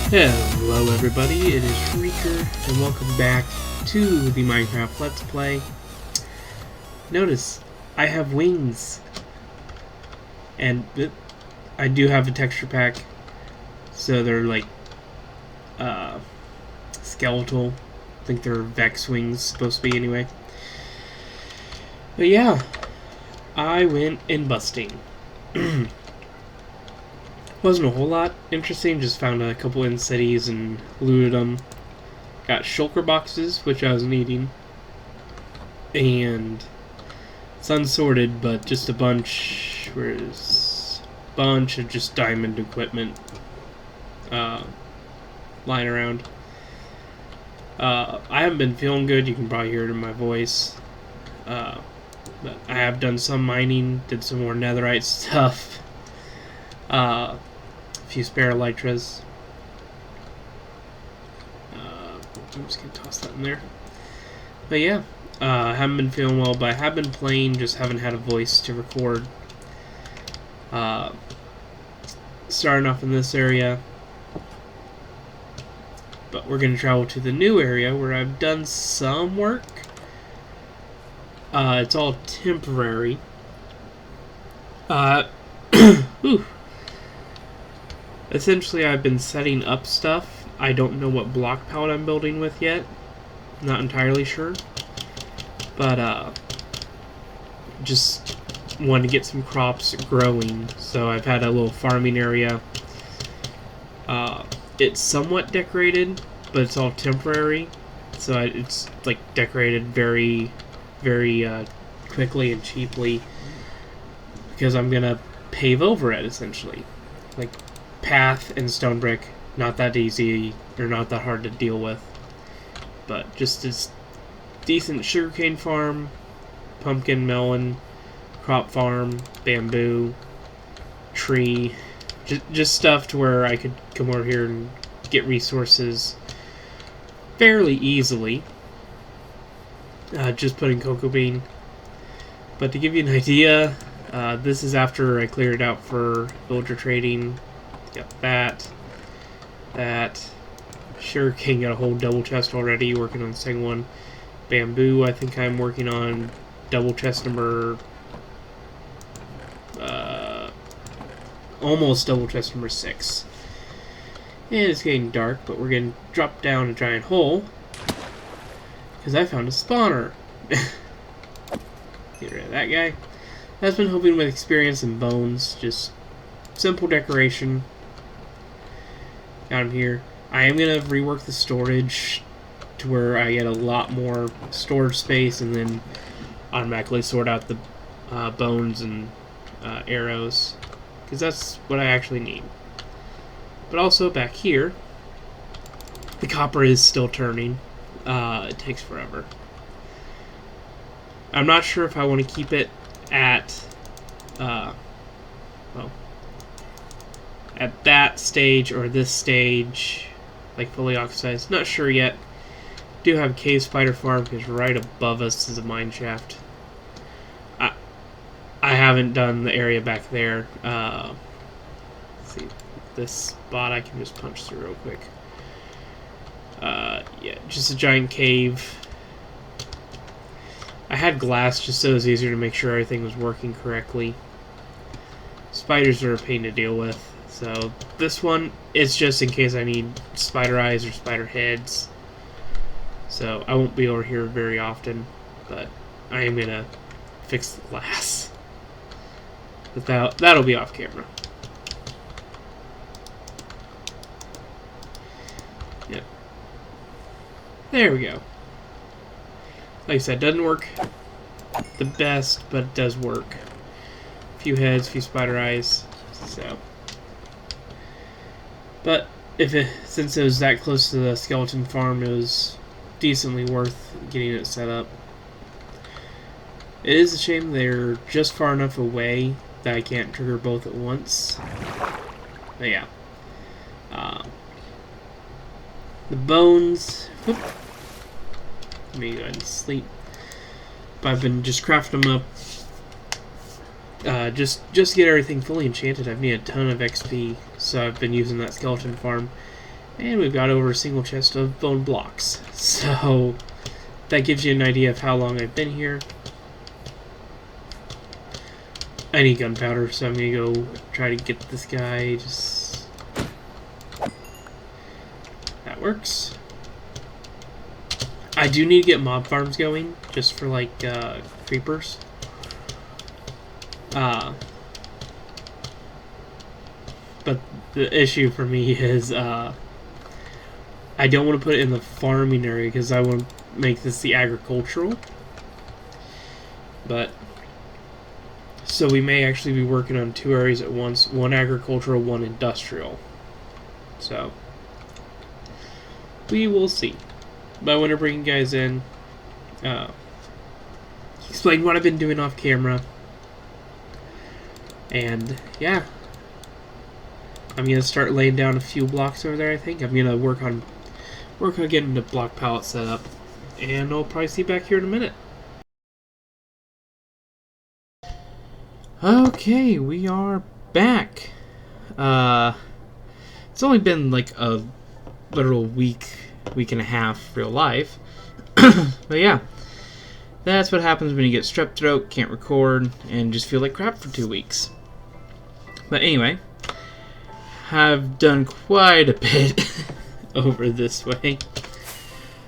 Hello everybody, it is Wreaker, and welcome back to the Minecraft Let's Play. Notice, I have wings, and I do have a texture pack, so they're like, skeletal. I think they're Vex wings, supposed to be anyway. But yeah, I went in busting. Wasn't a whole lot interesting, just found a couple in cities and looted them. Got shulker boxes, which I was needing. And it's unsorted, but just a bunch, where's a bunch of just diamond equipment lying around. I haven't been feeling good, you can probably hear it in my voice. But I have done some mining, did some more netherite stuff. A few spare elytras. I'm just gonna toss that in there. But yeah, I haven't been feeling well, but I have been playing, just haven't had a voice to record. Starting off in this area, but we're gonna travel to the new area where I've done some work. It's all temporary. Ooh. Essentially, I've been setting up stuff. I don't know what block palette I'm building with yet. Not entirely sure. But, just wanted to get some crops growing. So I've had a little farming area. It's somewhat decorated, but it's all temporary. So it's, like, decorated very, very, quickly and cheaply. Because I'm gonna pave over it, essentially. Like, path and stone brick, not that easy or not that hard to deal with, but just this decent sugarcane farm, pumpkin, melon, crop farm, bamboo, tree, just stuff to where I could come over here and get resources fairly easily. Just putting cocoa bean. But to give you an idea, this is after I cleared it out for villager trading. Got that. Sugarcane got a whole double chest already, working on the second one. Bamboo, I think I'm working on double chest number, almost double chest number 6. And it's getting dark, but we're going to drop down a giant hole, because I found a spawner. Get rid of that guy. I've been hoping with experience and bones, just simple decoration. Got him here. I am going to rework the storage to where I get a lot more storage space and then automatically sort out the bones and arrows, because that's what I actually need. But also back here, the copper is still turning. It takes forever. I'm not sure if I want to keep it at at that stage or this stage, like fully oxidized. Not sure yet. Do have a cave spider farm because right above us is a mine shaft. I haven't done the area back there. Let's see, this spot I can just punch through real quick. Yeah, just a giant cave. I had glass just so it was easier to make sure everything was working correctly. Spiders are a pain to deal with. So this one is just in case I need spider eyes or spider heads. So I won't be over here very often, but I am gonna fix the glass. But that'll be off camera. Yep. There we go. Like I said, doesn't work the best, but it does work. A few heads, a few spider eyes. So. But since it was that close to the skeleton farm, it was decently worth getting it set up. It is a shame they're just far enough away that I can't trigger both at once. But yeah. The bones. Whoop. Let me go ahead and sleep. But I've been just crafting them up. Just to get everything fully enchanted, I've needed a ton of XP, so I've been using that skeleton farm. And we've got over a single chest of bone blocks. So that gives you an idea of how long I've been here. I need gunpowder, so I'm gonna go try to get this guy. Just that works. I do need to get mob farms going, just for like creepers. But the issue for me is I don't want to put it in the farming area because I want to make this the agricultural. But so we may actually be working on 2 areas at once, one agricultural, one industrial. So we will see. But I want to bring you guys in, explain what I've been doing off camera, and yeah, I'm gonna start laying down a few blocks over there. I think I'm gonna work on getting the block palette set up, and I'll probably see you back here in a minute. Okay, we are back. It's only been like a literal week and a half real life. But yeah, that's what happens when you get strep throat, can't record, and just feel like crap for 2 weeks. But anyway, I've done quite a bit over this way.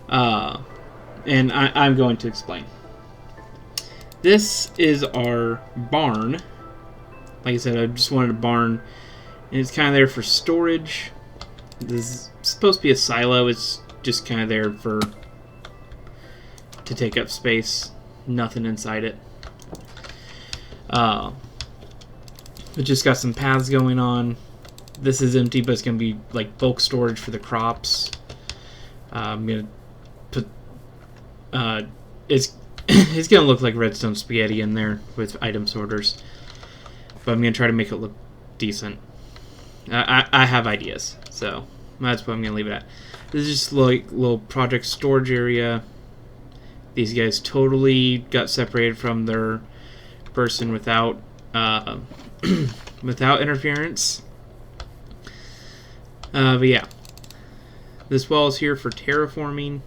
And I'm going to explain. This is our barn. Like I said, I just wanted a barn, and it's kind of there for storage. This is supposed to be a silo. It's just kind of there to take up space. Nothing inside it. It just got some paths going on. This is empty, but it's going to be like bulk storage for the crops. I'm going to put... it's going to look like redstone spaghetti in there with item sorters. But I'm going to try to make it look decent. I have ideas, so that's what I'm going to leave it at. This is just like a little project storage area. These guys totally got separated from their person without without interference. But yeah, this wall is here for terraforming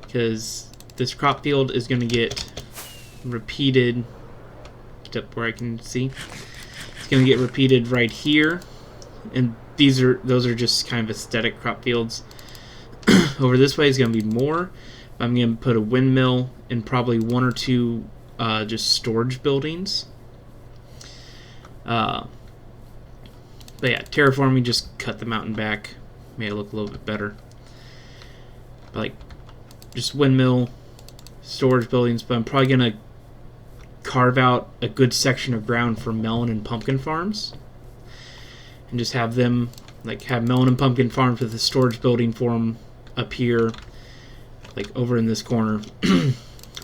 because this crop field is going to get repeated. Get up where I can see. It's going to get repeated right here, and those are just kind of aesthetic crop fields. Over this way is going to be more. I'm going to put a windmill and probably 1 or 2 just storage buildings. But yeah, terraforming just cut the mountain back, made it look a little bit better. But like, just windmill, storage buildings, but I'm probably going to carve out a good section of ground for melon and pumpkin farms. And just have them, like, have melon and pumpkin farms with a storage building for them up here, like over in this corner.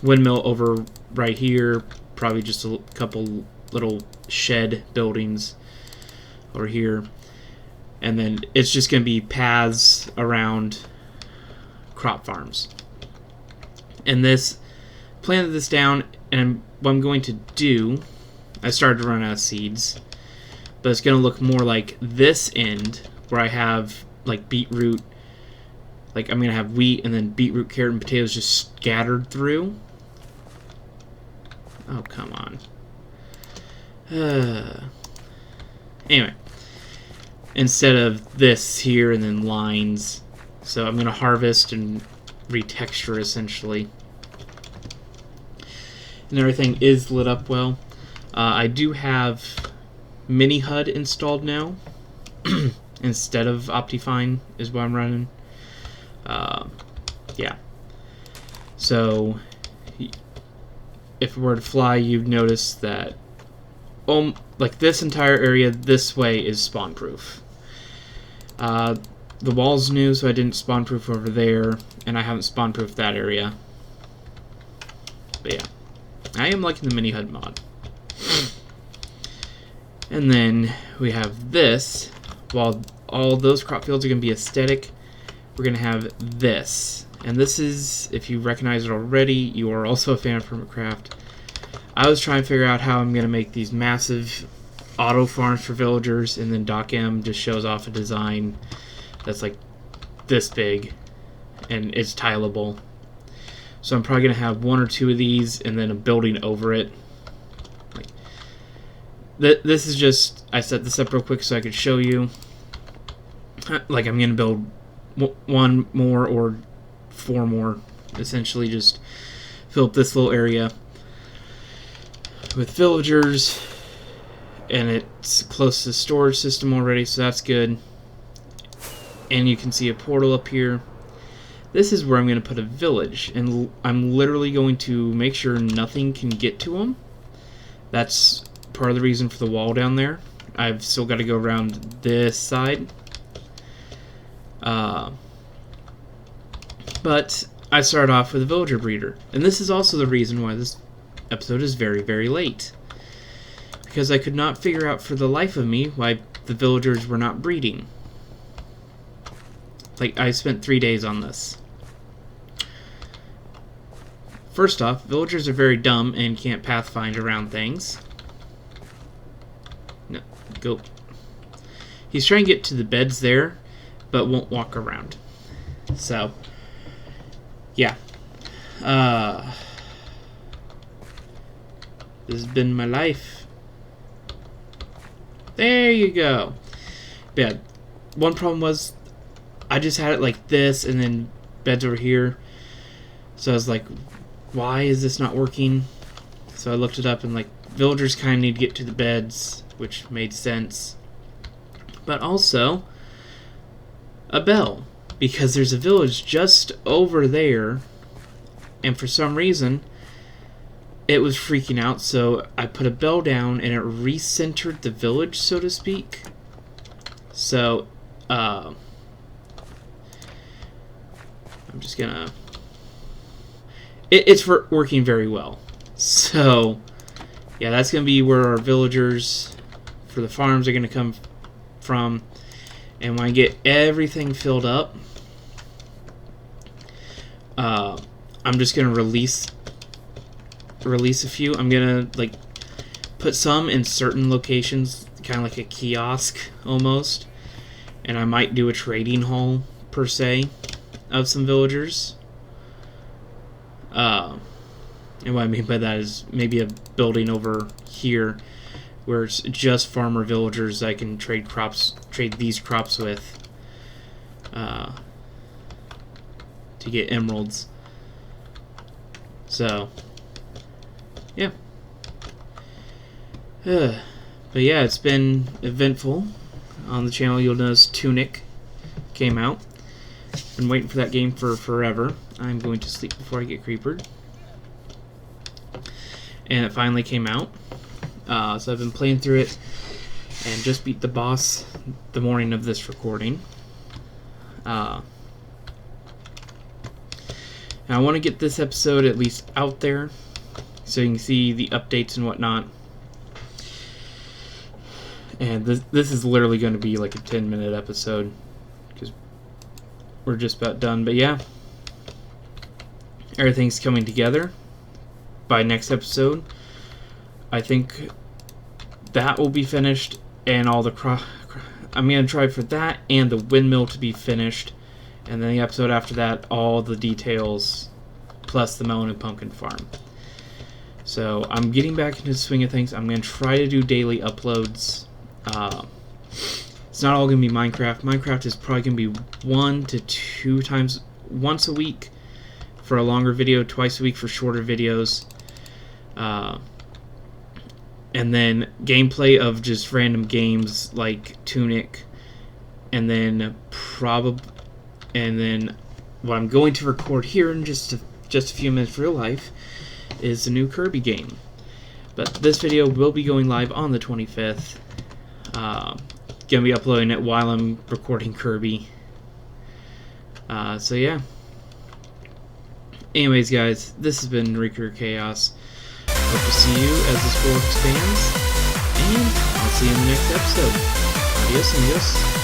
Windmill over right here, probably just a couple little shed buildings over here. And then it's just going to be paths around crop farms. And this, planted this down, and what I'm going to do, I started to run out of seeds, but it's going to look more like this end, where I have like beetroot, like I'm going to have wheat and then beetroot, carrot, and potatoes just scattered through. Oh, come on. Anyway, instead of this here and then lines, so I'm going to harvest and retexture essentially. And everything is lit up well. I do have Mini HUD installed now instead of Optifine is what I'm running. Yeah. So if it were to fly, you'd notice that like this entire area this way is spawn proof. The wall's new, so I didn't spawn proof over there, and I haven't spawn proofed that area. But yeah, I am liking the Mini HUD mod. And then we have this. While all those crop fields are going to be aesthetic, we're going to have this. And this is, if you recognize it already, you are also a fan of Permacraft. I was trying to figure out how I'm going to make these massive auto farms for villagers, and then Doc M just shows off a design that's like this big, and it's tileable. So I'm probably going to have 1 or 2 of these and then a building over it. Like, this is just, I set this up real quick so I could show you. Like, I'm going to build 1 more or 4 more. Essentially just fill up this little area with villagers. And it's close to the storage system already, so that's good. And you can see a portal up here. This is where I'm going to put a village, and I'm literally going to make sure nothing can get to them. That's part of the reason for the wall down there. I've still got to go around this side. But I started off with a villager breeder, and this is also the reason why this episode is very, very late. Because I could not figure out for the life of me why the villagers were not breeding. Like, I spent 3 days on this. First off, villagers are very dumb and can't pathfind around things. No, go. He's trying to get to the beds there, but won't walk around. So, yeah. This has been my life. There you go. Yeah, one problem was I just had it like this and then beds over here. So I was like, why is this not working? So I looked it up and like villagers kind of need to get to the beds, which made sense. But also a bell, because there's a village just over there, and for some reason it was freaking out, so I put a bell down and it recentered the village, so to speak. So I'm just gonna, it's working very well. So yeah, that's gonna be where our villagers for the farms are gonna come from. And when I get everything filled up, I'm just gonna release a few. I'm gonna like put some in certain locations, kind of like a kiosk almost, and I might do a trading hall per se of some villagers. And what I mean by that is maybe a building over here where it's just farmer villagers I can trade these crops with to get emeralds. So yeah. But yeah, it's been eventful on the channel. You'll notice Tunic came out. Been waiting for that game for forever. I'm going to sleep before I get creepered. And it finally came out. So I've been playing through it and just beat the boss the morning of this recording. And I want to get this episode at least out there so you can see the updates and whatnot. And this is literally going to be like a 10-minute episode because we're just about done. But yeah, everything's coming together. By next episode, I think that will be finished, and all the I'm going to try for that and the windmill to be finished, and then the episode after that, all the details plus the melon and pumpkin farm. So I'm getting back into the swing of things. I'm going to try to do daily uploads. It's not all going to be Minecraft. Minecraft is probably going to be 1 to 2 times, once a week for a longer video, twice a week for shorter videos. And then gameplay of just random games like Tunic, and then what I'm going to record here in just a few minutes real life is the new Kirby game. But this video will be going live on the 25th. Gonna be uploading it while I'm recording Kirby. So yeah. Anyways, guys, this has been Wreaker Chaos. Hope to see you as this world expands, and I'll see you in the next episode. Adios, amigos.